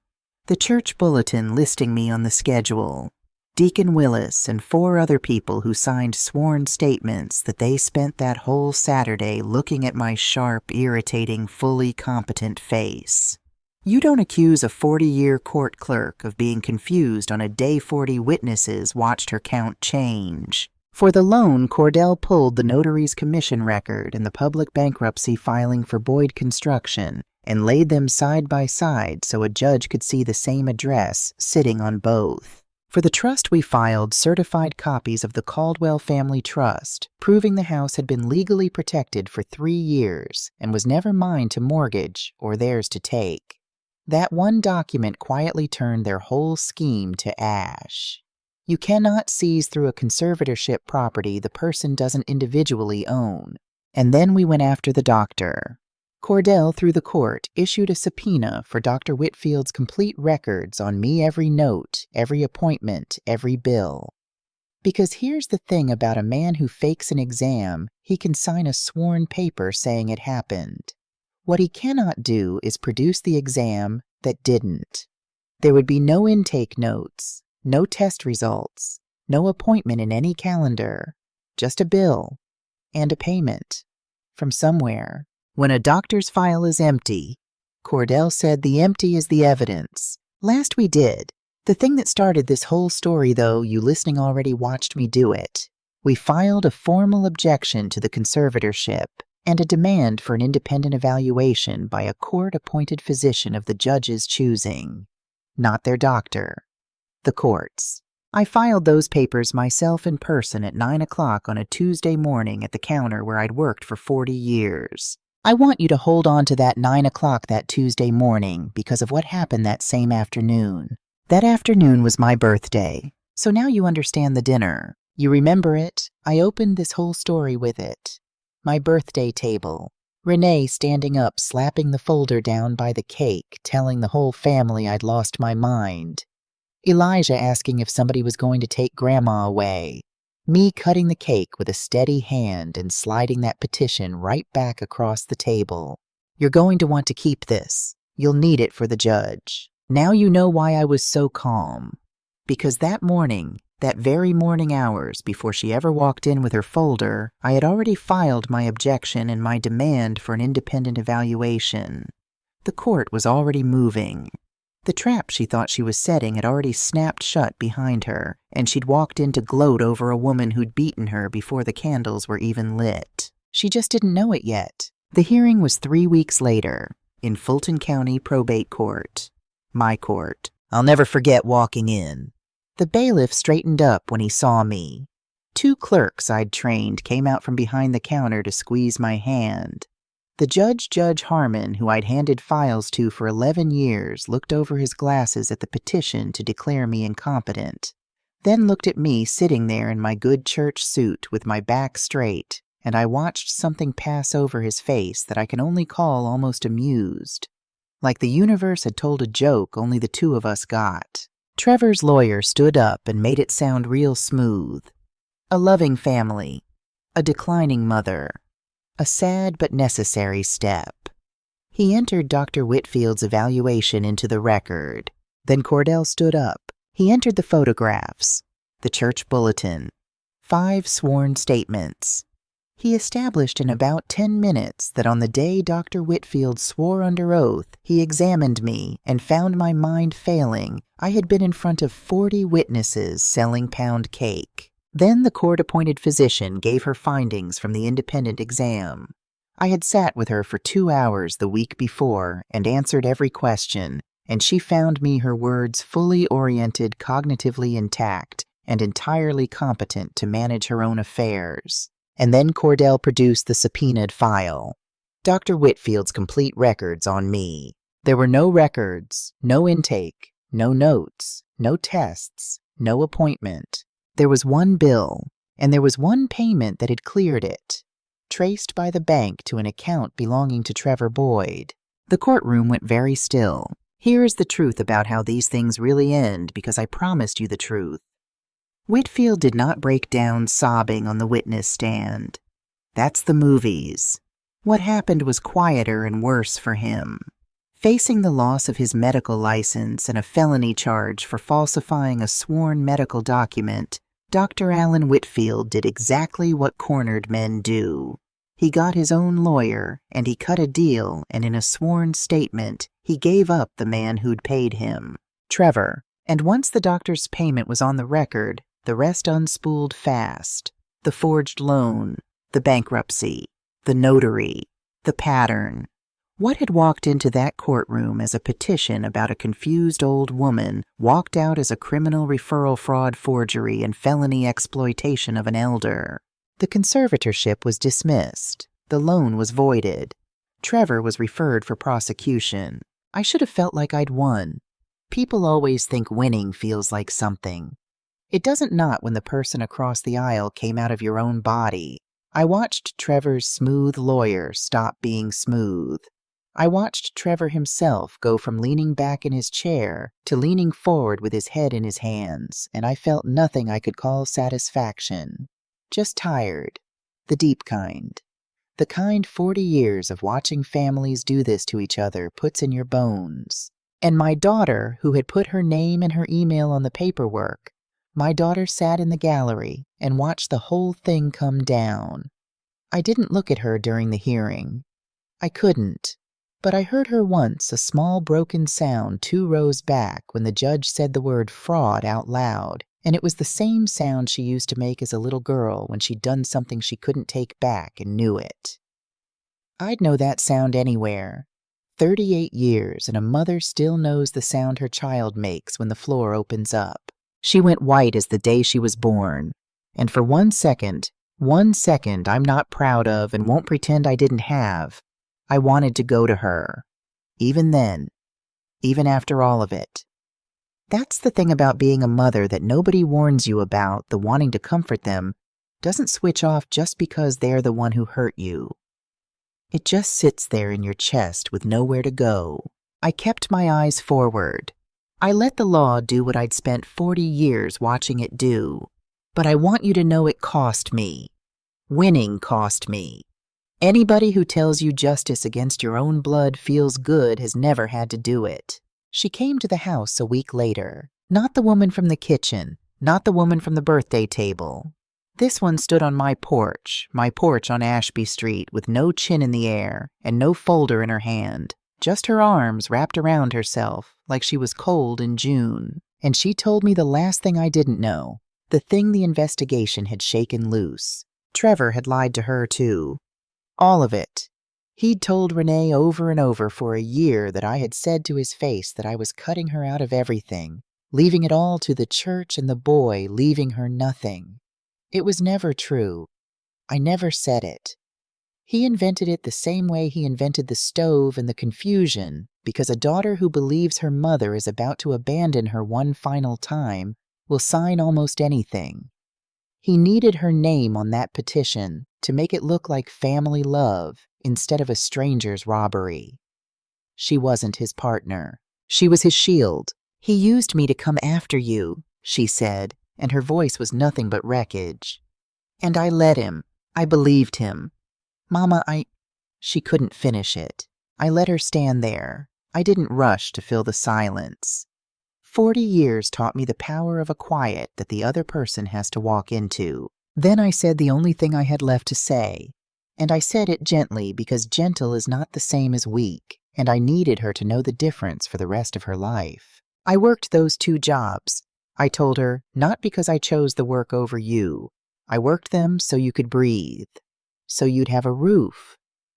The church bulletin listing me on the schedule. Deacon Willis and 4 other people who signed sworn statements that they spent that whole Saturday looking at my sharp, irritating, fully competent face. You don't accuse a 40-year court clerk of being confused on a day 40 witnesses watched her count change. For the loan, Cordell pulled the notary's commission record and the public bankruptcy filing for Boyd Construction and laid them side by side so a judge could see the same address sitting on both. For the trust, we filed certified copies of the Caldwell Family Trust, proving the house had been legally protected for 3 years and was never mine to mortgage or theirs to take. That one document quietly turned their whole scheme to ash. You cannot seize through a conservatorship property the person doesn't individually own. And then we went after the doctor. Cordell, through the court, issued a subpoena for Dr. Whitfield's complete records on me, every note, every appointment, every bill. Because here's the thing about a man who fakes an exam, he can sign a sworn paper saying it happened. What he cannot do is produce the exam that didn't. There would be no intake notes, no test results, no appointment in any calendar, just a bill and a payment from somewhere. When a doctor's file is empty, Cordell said the empty is the evidence. Last we did. The thing that started this whole story, though, you listening already watched me do it. We filed a formal objection to the conservatorship and a demand for an independent evaluation by a court-appointed physician of the judge's choosing. Not their doctor. The court's. I filed those papers myself in person at 9 o'clock on a Tuesday morning at the counter where I'd worked for 40 years. I want you to hold on to that 9 o'clock that Tuesday morning because of what happened that same afternoon. That afternoon was my birthday, so now you understand the dinner. You remember it? I opened this whole story with it. My birthday table. Renee standing up, slapping the folder down by the cake, telling the whole family I'd lost my mind. Elijah asking if somebody was going to take Grandma away. Me cutting the cake with a steady hand and sliding that petition right back across the table. You're going to want to keep this. You'll need it for the judge. Now you know why I was so calm. Because that morning, that very morning hours before she ever walked in with her folder, I had already filed my objection and my demand for an independent evaluation. The court was already moving. The trap she thought she was setting had already snapped shut behind her, and she'd walked in to gloat over a woman who'd beaten her before the candles were even lit. She just didn't know it yet. The hearing was 3 weeks later, in Fulton County Probate Court. My court. I'll never forget walking in. The bailiff straightened up when he saw me. 2 clerks I'd trained came out from behind the counter to squeeze my hand. The judge, Judge Harmon, who I'd handed files to for 11 years, looked over his glasses at the petition to declare me incompetent, then looked at me sitting there in my good church suit with my back straight, and I watched something pass over his face that I can only call almost amused. Like the universe had told a joke only the 2 of us got. Trevor's lawyer stood up and made it sound real smooth. A loving family. A declining mother. A sad but necessary step. He entered Dr. Whitfield's evaluation into the record. Then Cordell stood up. He entered the photographs, the church bulletin, 5 sworn statements. He established in about 10 minutes that on the day Dr. Whitfield swore under oath he examined me and found my mind failing, I had been in front of 40 witnesses selling pound cake. Then the court-appointed physician gave her findings from the independent exam. I had sat with her for 2 hours the week before and answered every question, and she found me her words fully oriented, cognitively intact, and entirely competent to manage her own affairs. And then Cordell produced the subpoenaed file. Dr. Whitfield's complete records on me. There were no records, no intake, no notes, no tests, no appointment. There was one bill, and there was one payment that had cleared it, traced by the bank to an account belonging to Trevor Boyd. The courtroom went very still. Here is the truth about how these things really end, because I promised you the truth. Whitfield did not break down sobbing on the witness stand. That's the movies. What happened was quieter and worse for him. Facing the loss of his medical license and a felony charge for falsifying a sworn medical document, Dr. Alan Whitfield did exactly what cornered men do. He got his own lawyer, and he cut a deal, and in a sworn statement, he gave up the man who'd paid him, Trevor. And once the doctor's payment was on the record, the rest unspooled fast. The forged loan, the bankruptcy, the notary, the pattern. What had walked into that courtroom as a petition about a confused old woman walked out as a criminal referral fraud forgery and felony exploitation of an elder. The conservatorship was dismissed. The loan was voided. Trevor was referred for prosecution. I should have felt like I'd won. People always think winning feels like something. It doesn't not when the person across the aisle came out of your own body. I watched Trevor's smooth lawyer stop being smooth. I watched Trevor himself go from leaning back in his chair to leaning forward with his head in his hands, and I felt nothing I could call satisfaction. Just tired. The deep kind. The kind 40 years of watching families do this to each other puts in your bones. And my daughter, who had put her name and her email on the paperwork, my daughter sat in the gallery and watched the whole thing come down. I didn't look at her during the hearing. I couldn't. But I heard her once, a small broken sound 2 rows back when the judge said the word fraud out loud, and it was the same sound she used to make as a little girl when she'd done something she couldn't take back and knew it. I'd know that sound anywhere. 38 years, and a mother still knows the sound her child makes when the floor opens up. She went white as the day she was born, and for 1 second I'm not proud of and won't pretend I didn't have, I wanted to go to her. Even then. Even after all of it. That's the thing about being a mother that nobody warns you about, the wanting to comfort them doesn't switch off just because they're the one who hurt you. It just sits there in your chest with nowhere to go. I kept my eyes forward. I let the law do what I'd spent 40 years watching it do. But I want you to know it cost me. Winning cost me. Anybody who tells you justice against your own blood feels good has never had to do it. She came to the house a week later. Not the woman from the kitchen, not the woman from the birthday table. This one stood on my porch on Ashby Street, with no chin in the air and no folder in her hand, just her arms wrapped around herself like she was cold in June. And she told me the last thing I didn't know, the thing the investigation had shaken loose. Trevor had lied to her too. All of it. He'd told Renee over and over for a year that I had said to his face that I was cutting her out of everything, leaving it all to the church and the boy, leaving her nothing. It was never true. I never said it. He invented it the same way he invented the stove and the confusion, because a daughter who believes her mother is about to abandon her one final time will sign almost anything. He needed her name on that petition to make it look like family love instead of a stranger's robbery. She wasn't his partner. She was his shield. He used me to come after you, she said, and her voice was nothing but wreckage. And I let him. I believed him. Mama, She couldn't finish it. I let her stand there. I didn't rush to fill the silence. 40 years taught me the power of a quiet that the other person has to walk into. Then I said the only thing I had left to say, and I said it gently because gentle is not the same as weak, and I needed her to know the difference for the rest of her life. I worked those 2 jobs. I told her, not because I chose the work over you. I worked them so you could breathe, so you'd have a roof.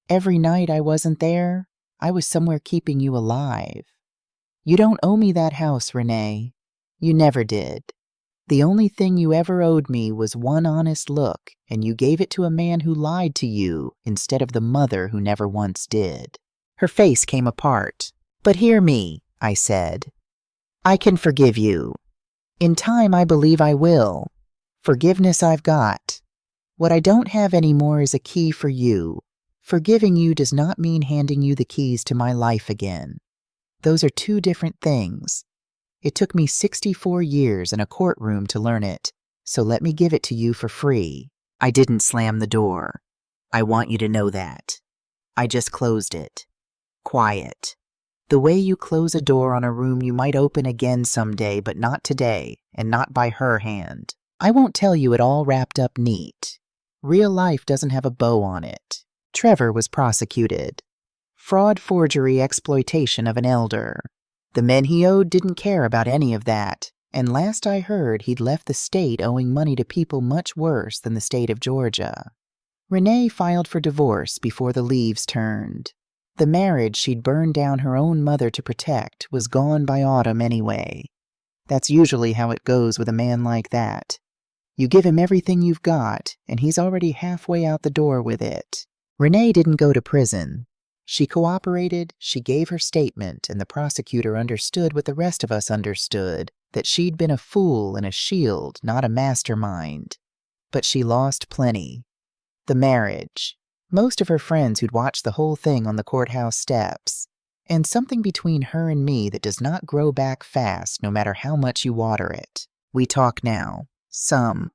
Every night I wasn't there, I was somewhere keeping you alive. You don't owe me that house, Renee. You never did. The only thing you ever owed me was one honest look, and you gave it to a man who lied to you instead of the mother who never once did. Her face came apart. But hear me, I said. I can forgive you. In time, I believe I will. Forgiveness I've got. What I don't have anymore is a key for you. Forgiving you does not mean handing you the keys to my life again. Those are 2 different things. It took me 64 years in a courtroom to learn it, so let me give it to you for free. I didn't slam the door. I want you to know that. I just closed it. Quiet. The way you close a door on a room you might open again someday, but not today, and not by her hand. I won't tell you it all wrapped up neat. Real life doesn't have a bow on it. Trevor was prosecuted. Fraud, forgery, exploitation of an elder. The men he owed didn't care about any of that, and last I heard he'd left the state owing money to people much worse than the state of Georgia. Renee filed for divorce before the leaves turned. The marriage she'd burned down her own mother to protect was gone by autumn anyway. That's usually how it goes with a man like that. You give him everything you've got, and he's already halfway out the door with it. Renee didn't go to prison. She cooperated, she gave her statement, and the prosecutor understood what the rest of us understood, that she'd been a fool and a shield, not a mastermind. But she lost plenty. The marriage. Most of her friends who'd watched the whole thing on the courthouse steps. And something between her and me that does not grow back fast no matter how much you water it. We talk now. Some.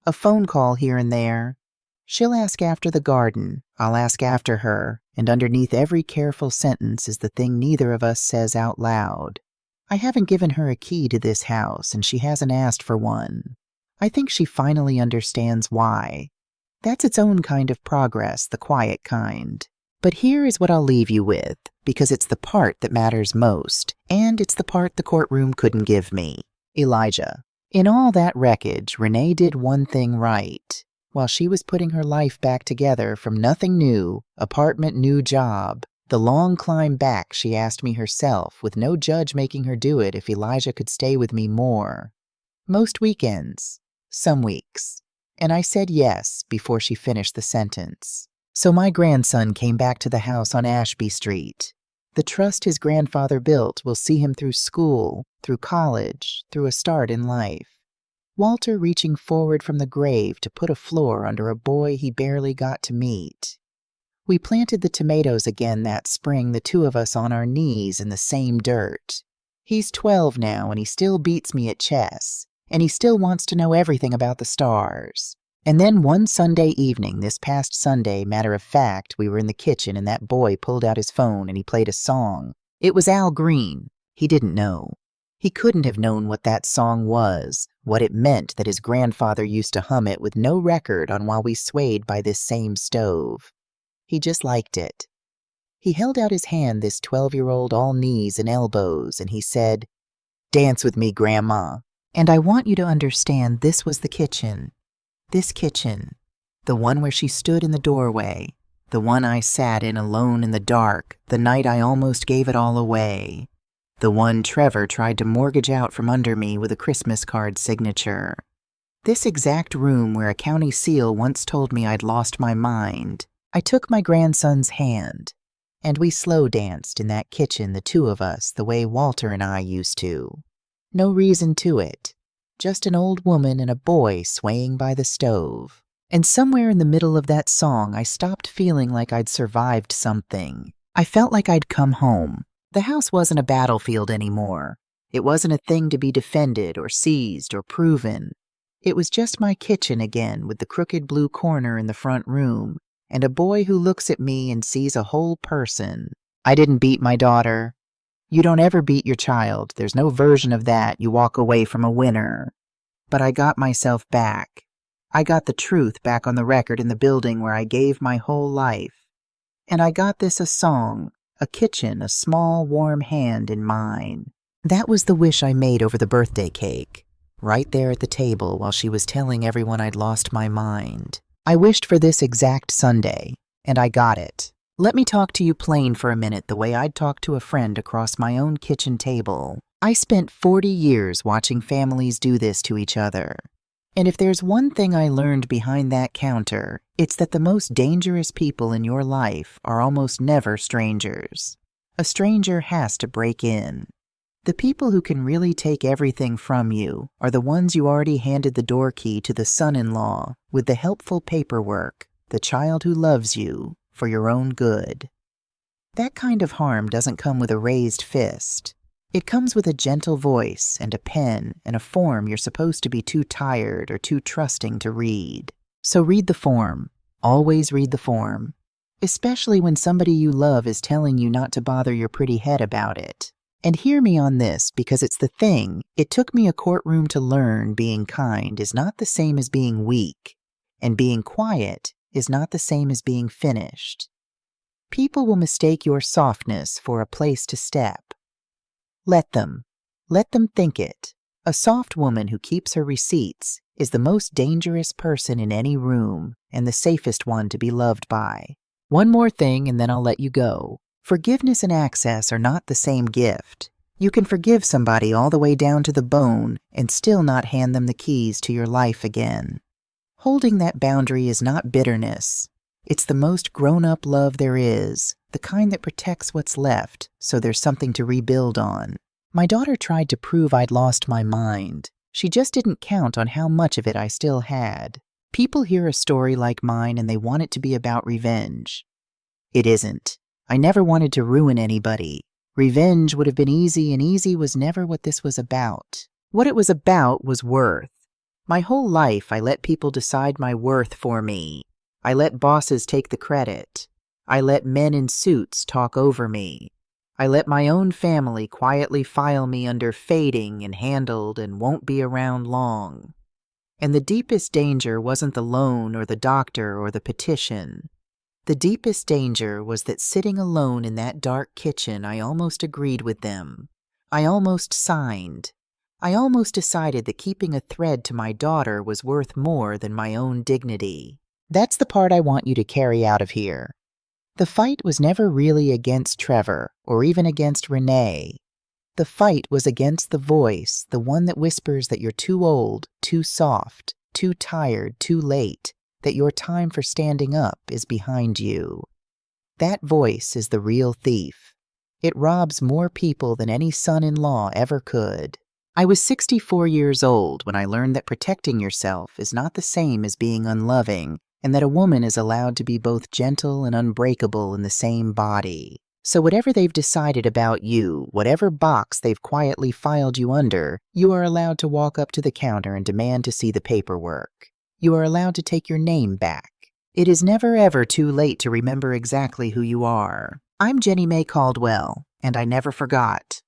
A phone call here and there. She'll ask after the garden, I'll ask after her, and underneath every careful sentence is the thing neither of us says out loud. I haven't given her a key to this house, and she hasn't asked for one. I think she finally understands why. That's its own kind of progress, the quiet kind. But here is what I'll leave you with, because it's the part that matters most, and it's the part the courtroom couldn't give me. Elijah. In all that wreckage, Renee did one thing right. While she was putting her life back together from nothing new, apartment, new job, the long climb back she asked me herself, with no judge making her do it if Elijah could stay with me more. Most weekends. Some weeks. And I said yes before she finished the sentence. So my grandson came back to the house on Ashby Street. The trust his grandfather built will see him through school, through college, through a start in life. Walter reaching forward from the grave to put a floor under a boy he barely got to meet. We planted the tomatoes again that spring, the 2 of us on our knees in the same dirt. He's 12 now, and he still beats me at chess, and he still wants to know everything about the stars. And then one Sunday evening, this past Sunday, matter of fact, we were in the kitchen and that boy pulled out his phone and he played a song. It was Al Green. He didn't know. He couldn't have known what that song was, what it meant that his grandfather used to hum it with no record on while we swayed by this same stove. He just liked it. He held out his hand, this 12-year-old, all knees and elbows, and he said, "Dance with me, Grandma." And I want you to understand this was the kitchen. This kitchen. The one where she stood in the doorway. The one I sat in alone in the dark, the night I almost gave it all away. The one Trevor tried to mortgage out from under me with a Christmas card signature. This exact room where a county seal once told me I'd lost my mind. I took my grandson's hand, and we slow danced in that kitchen, the 2 of us, the way Walter and I used to. No reason to it. Just an old woman and a boy swaying by the stove. And somewhere in the middle of that song, I stopped feeling like I'd survived something. I felt like I'd come home. The house wasn't a battlefield anymore. It wasn't a thing to be defended or seized or proven. It was just my kitchen again, with the crooked blue corner in the front room, and a boy who looks at me and sees a whole person. I didn't beat my daughter. You don't ever beat your child. There's no version of that. You walk away from a winner. But I got myself back. I got the truth back on the record in the building where I gave my whole life. And I got this a song, a kitchen, a small warm hand in mine. That was the wish I made over the birthday cake, right there at the table while she was telling everyone I'd lost my mind. I wished for this exact Sunday, and I got it. Let me talk to you plain for a minute the way I'd talk to a friend across my own kitchen table. I spent 40 years watching families do this to each other. And if there's one thing I learned behind that counter, it's that the most dangerous people in your life are almost never strangers. A stranger has to break in. The people who can really take everything from you are the ones you already handed the door key to the son-in-law with the helpful paperwork, the child who loves you, for your own good. That kind of harm doesn't come with a raised fist. It comes with a gentle voice and a pen and a form you're supposed to be too tired or too trusting to read. So read the form. Always read the form. Especially when somebody you love is telling you not to bother your pretty head about it. And hear me on this, because it's the thing. It took me a courtroom to learn being kind is not the same as being weak, and being quiet is not the same as being finished. People will mistake your softness for a place to step. Let them. Let them think it. A soft woman who keeps her receipts is the most dangerous person in any room and the safest one to be loved by. One more thing and then I'll let you go. Forgiveness and access are not the same gift. You can forgive somebody all the way down to the bone and still not hand them the keys to your life again. Holding that boundary is not bitterness. It's the most grown-up love there is, the kind that protects what's left so there's something to rebuild on. My daughter tried to prove I'd lost my mind. She just didn't count on how much of it I still had. People hear a story like mine and they want it to be about revenge. It isn't. I never wanted to ruin anybody. Revenge would have been easy, and easy was never what this was about. What it was about was worth. My whole life I let people decide my worth for me. I let bosses take the credit. I let men in suits talk over me. I let my own family quietly file me under fading and handled and won't be around long. And the deepest danger wasn't the loan or the doctor or the petition. The deepest danger was that sitting alone in that dark kitchen I almost agreed with them. I almost signed. I almost decided that keeping a thread to my daughter was worth more than my own dignity. That's the part I want you to carry out of here. The fight was never really against Trevor or even against Renee. The fight was against the voice, the one that whispers that you're too old, too soft, too tired, too late, that your time for standing up is behind you. That voice is the real thief. It robs more people than any son-in-law ever could. I was 64 years old when I learned that protecting yourself is not the same as being unloving, and that a woman is allowed to be both gentle and unbreakable in the same body. So whatever they've decided about you, whatever box they've quietly filed you under, you are allowed to walk up to the counter and demand to see the paperwork. You are allowed to take your name back. It is never ever too late to remember exactly who you are. I'm Jenny Mae Caldwell, and I never forgot.